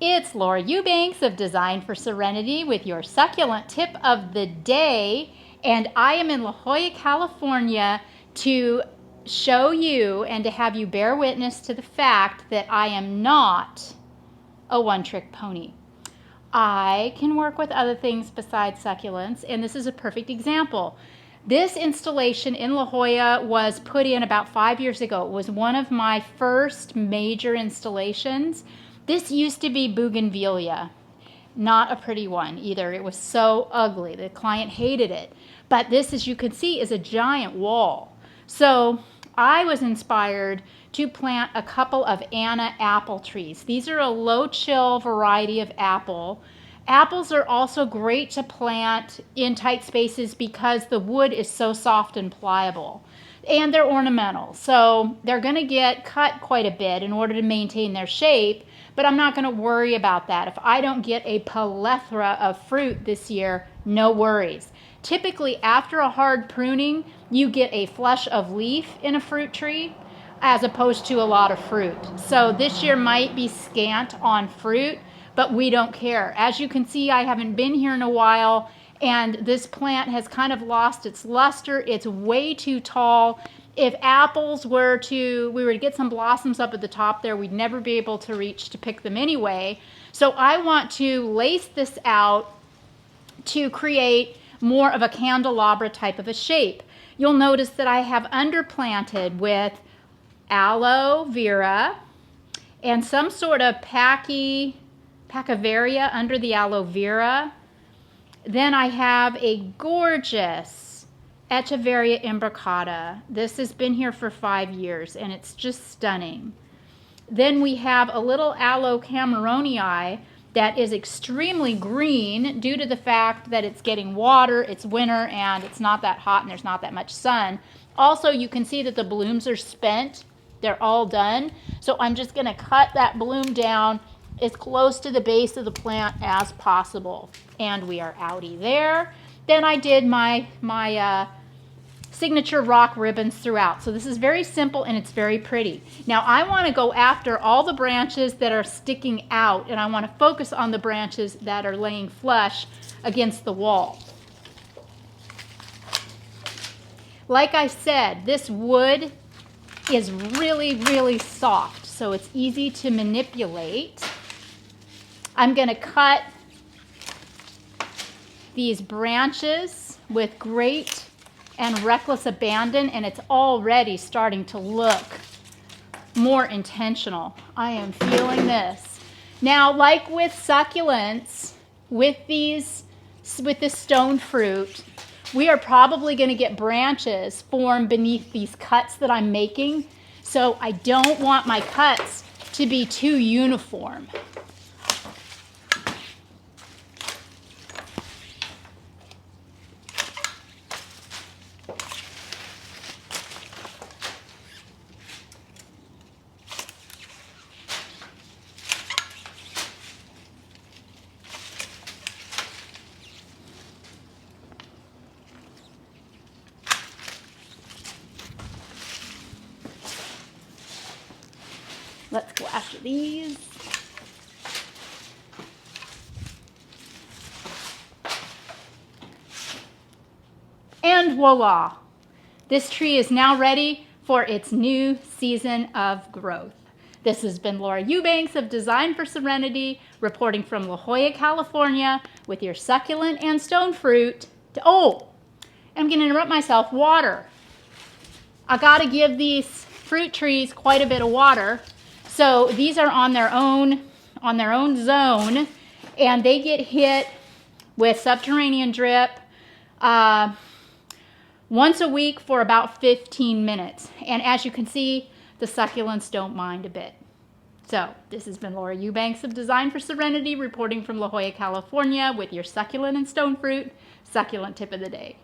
It's Laura Eubanks of Design for Serenity with your succulent tip of the day, and I am in La Jolla, California to show you and to have you bear witness to the fact that I am not a one-trick pony. I can work with other things besides succulents, and this is a perfect example. This installation in La Jolla was put in about 5 years ago. It was one of my first major installations. This used to be bougainvillea, not a pretty one either. It was so ugly. The client hated it. But this, as you can see, is a giant wall. So I was inspired to plant a couple of Anna apple trees. These are a low-chill variety of apple. Apples are also great to plant in tight spaces because the wood is so soft and pliable. And they're ornamental, so they're going to get cut quite a bit in order to maintain their shape, but I'm not going to worry about that. If I don't get a plethora of fruit this year, no worries. Typically, after a hard pruning, you get a flush of leaf in a fruit tree as opposed to a lot of fruit. So this year might be scant on fruit, but we don't care. As you can see, I haven't been here in a while, and this plant has kind of lost its luster. It's way too tall. If we were to get some blossoms up at the top there, we'd never be able to reach to pick them anyway. So I want to lace this out to create more of a candelabra type of a shape. You'll notice that I have underplanted with aloe vera and some sort of Pacuvaria under the aloe vera. Then I have a gorgeous Echeveria imbricata. This has been here for 5 years and it's just stunning. Then we have a little aloe cameronii that is extremely green due to the fact that it's getting water, it's winter, and it's not that hot and there's not that much sun. Also, you can see that the blooms are spent. They're all done. So I'm just going to cut that bloom down as close to the base of the plant as possible. And we are outie there. Then I did my signature rock ribbons throughout. So this is very simple and it's very pretty. Now I want to go after all the branches that are sticking out, and I want to focus on the branches that are laying flush against the wall. Like I said, this wood is really, really soft, so it's easy to manipulate. I'm going to cut these branches with great and reckless abandon, and it's already starting to look more intentional. I am feeling this. Now, like with succulents, with this stone fruit, we are probably going to get branches form beneath these cuts that I'm making, so I don't want my cuts to be too uniform. Let's go after these. And voila! This tree is now ready for its new season of growth. This has been Laura Eubanks of Design for Serenity, reporting from La Jolla, California, with your succulent and stone fruit. Oh, I'm going to interrupt myself. Water. I got to give these fruit trees quite a bit of water. So these are on their own zone, and they get hit with subterranean drip once a week for about 15 minutes. And as you can see, the succulents don't mind a bit. So this has been Laura Eubanks of Design for Serenity, reporting from La Jolla, California, with your succulent and stone fruit succulent tip of the day.